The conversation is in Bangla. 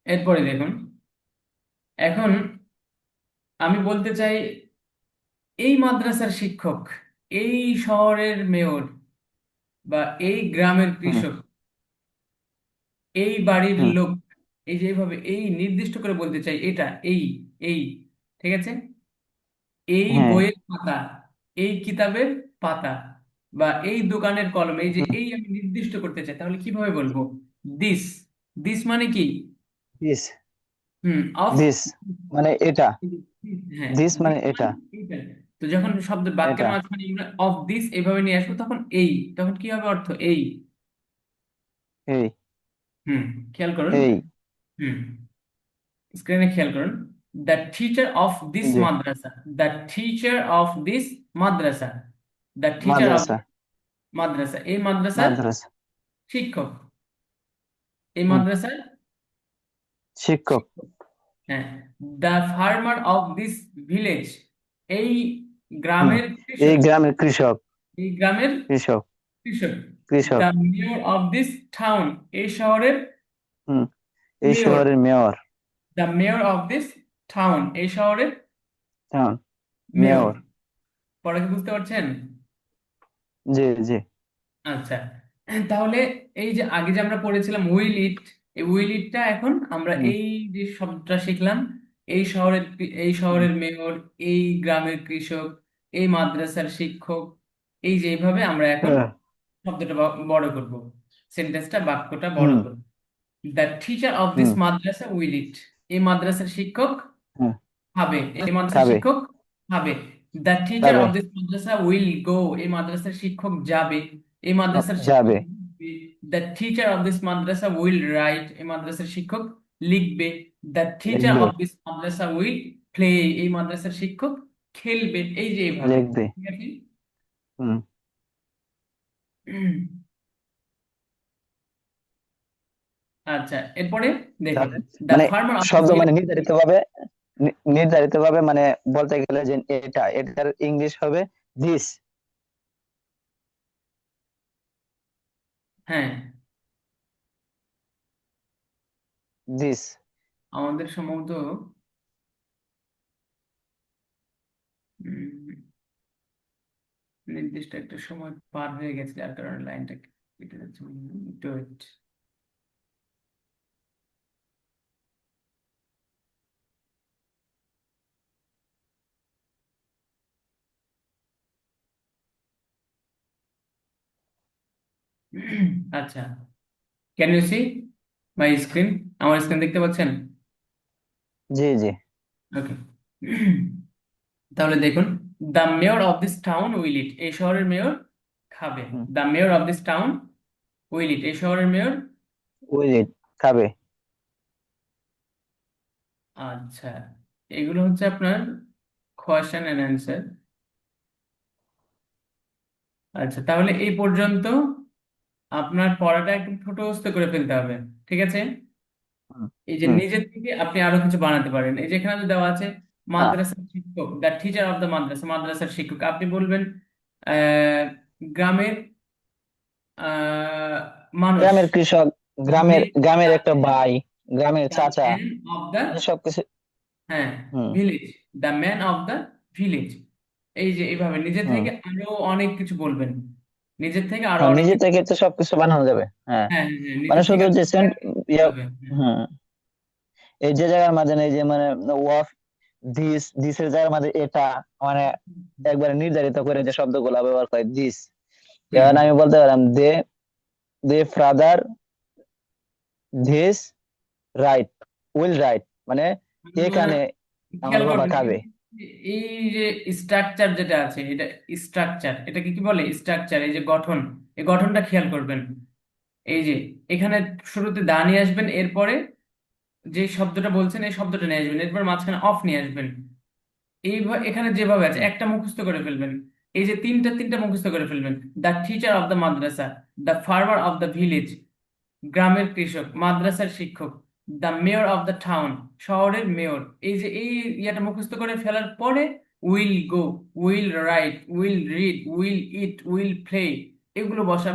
এরপরে দেখুন, এখন আমি বলতে চাই এই মাদ্রাসার শিক্ষক, এই শহরের মেয়র, বা এই গ্রামের হুম কৃষক, এই বাড়ির হুম লোক। এই যে এইভাবে এই নির্দিষ্ট করে বলতে চাই, এটা এই এই ঠিক আছে, এই হ্যাঁ বইয়ের পাতা, এই কিতাবের পাতা, বা এই দোকানের কলম, এই যে হুম এই আমি নির্দিষ্ট করতে চাই, তাহলে কিভাবে বলবো? দিস। দিস মানে কি? This of. দিস মানে এটা। হ্যাঁ, দিস দিস মানে এটা। মানে এইটা। তো যখন শব্দ বাক্যের এটা মাঝখানে আমরা অফ দিস এভাবে নিয়ে আসবো, তখন এই, তখন কি হবে অর্থ? এই। এই হুম খেয়াল করুন। এই হুম স্ক্রিনে খেয়াল করুন। দ্য টিচার অফ দিস যে মাদ্রাসা, দ্য টিচার অফ দিস মাদ্রাসা, দ্য টিচার অফ মাদ্রাসা মাদ্রাসা, এই মাদ্রাসার মাদ্রাসা শিক্ষক, এই হুম মাদ্রাসার শিক্ষক। শিক্ষক। হ্যাঁ, the farmer of this village, এই হুম গ্রামের এই কৃষক, গ্রামের কৃষক। এই গ্রামের কৃষক কৃষক। কৃষক। The mayor of this town, এই শহরের হুম এই মেয়র। শহরের mayor. The mayor of this town, এই শহরের হ্যাঁ মেয়র। মেয়র। পড়া কি বুঝতে পারছেন? জি জি আচ্ছা, তাহলে এই যে আগে যে আমরা পড়েছিলাম উইল ইট, এই উইল ইটটা এখন আমরা হুম এই যে শব্দটা শিখলাম, এই হুম শহরের মেয়র, এই গ্রামের কৃষক, এই মাদ্রাসার শিক্ষক, এই যে এইভাবে আমরা এখন হ্যাঁ শব্দটা বড় করব, সেন্টেন্সটা, বাক্যটা বড় হুম করব। The teacher of this hmm মাদ্রাসা উইল ইট, এই মাদ্রাসার শিক্ষক হুম খাবে, এই মাদ্রাসার খাবে শিক্ষক খাবে। দ্য টিচার খাবে of this Madrasa will go, এই মাদ্রাসার শিক্ষক যাবে, এই মাদ্রাসার শিক্ষক যাবে লিখবে। The teacher of this Madrasa will write, এই মাদ্রাসার শিক্ষক লিখবে। দ্য টিচার লিখবে of this Madrasa will play, এই মাদ্রাসার শিক্ষক খেলবে। এই যে এইভাবে, লিখবে। ঠিক আছে। হুম আচ্ছা, এরপরে দেখুন, তাহলে দ্য মানে ফার্মার অফ দিস শব্দ মানে ভিলেজ। নির্ধারিত ভাবে নির্ধারিত ভাবে মানে বলতে গেলে যে এটার ইংলিশ হবে দিস। হ্যাঁ, দিস আমাদের সম্ভবত উম, নির্দিষ্ট একটা সময় পার হয়ে গেছে, যার কারণে লাইনটা কেটে যাচ্ছে। একটু wait। আচ্ছা, can you see my screen? আমার স্ক্রিন দেখতে পাচ্ছেন? জি জি ওকে। তাহলে দেখুন, the mayor of this town will eat, এই শহরের মেয়র খাবে। Hmm the mayor of this town will eat, এই শহরের মেয়র। উইল ইট খাবে। আচ্ছা, এগুলো হচ্ছে আপনার কোয়েশ্চেন এন্ড অ্যান্সার। আচ্ছা, তাহলে এই পর্যন্ত আপনার পড়াটা একটু ছোটস্থ করে ফেলতে হবে, ঠিক আছে। হুম এই যে হুম নিজের থেকে আপনি আরো কিছু বানাতে পারেন। এই যে এখানে যে দেওয়া আছে হ্যাঁ মাদ্রাসার শিক্ষক, দ্য টিচার অফ দ্য মাদ্রাসা, মাদ্রাসার শিক্ষক, আপনি বলবেন আহ, গ্রামের মানুষ, গ্রামের কৃষক। গ্রামের গ্রামের একটা ভাই। গ্রামের দ্য চাচা। ম্যান অফ দ্য, মানে সবকিছু। হ্যাঁ, hmm village, the man of the village. এই যে এইভাবে নিজে হুম থেকে আরো অনেক কিছু বলবেন, নিজের থেকে আরো হ্যাঁ অনেক নিজে কিছু। থেকে তো সবকিছু বানানো যাবে। হ্যাঁ হ্যাঁ হ্যাঁ হ্যাঁ, মানে নিজের থেকে শুধু আরো যে অনেক কিছু বলতে ইয়া। হবে। হ্যাঁ। হুম এই যে জায়গার মাঝে এই যে মানে ওয়াফ দিসের জায়গার মাঝে এটা মানে একবারে নির্ধারিত করে যে শব্দগুলো ব্যবহার করে দিস। হুম যেমন আমি বলতে পারলাম the the father this right will write মানে হুম। এখানে আমার খেয়াল বাবা করবেন, খাবে। এই যে স্ট্রাকচার যেটা আছে, এটা স্ট্রাকচার, এটাকে কি বলে? স্ট্রাকচার, এই যে গঠন, এই গঠনটা খেয়াল করবেন। এই যে এখানে শুরুতে দা নিয়ে আসবেন, এরপরে যে শব্দটা বলছেন এই শব্দটা নিয়ে আসবেন, এরপর মাঝখানে অফ নিয়ে আসবেন। এখানে যেভাবে আছে হুম, একটা মুখস্থ করে ফেলবেন। এই যে তিনটা তিনটা মুখস্থ করে ফেলবেন। The teacher of the Madrasa, the farmer of the village, গ্রামের কৃষক, মাদ্রাসার শিক্ষক, the mayor of the town, শহরের মেয়র। এই যে এই ইয়াটা মুখস্থ করে ফেলার পরে will go, will write, will read, will it, will play, এগুলো বসাবেন।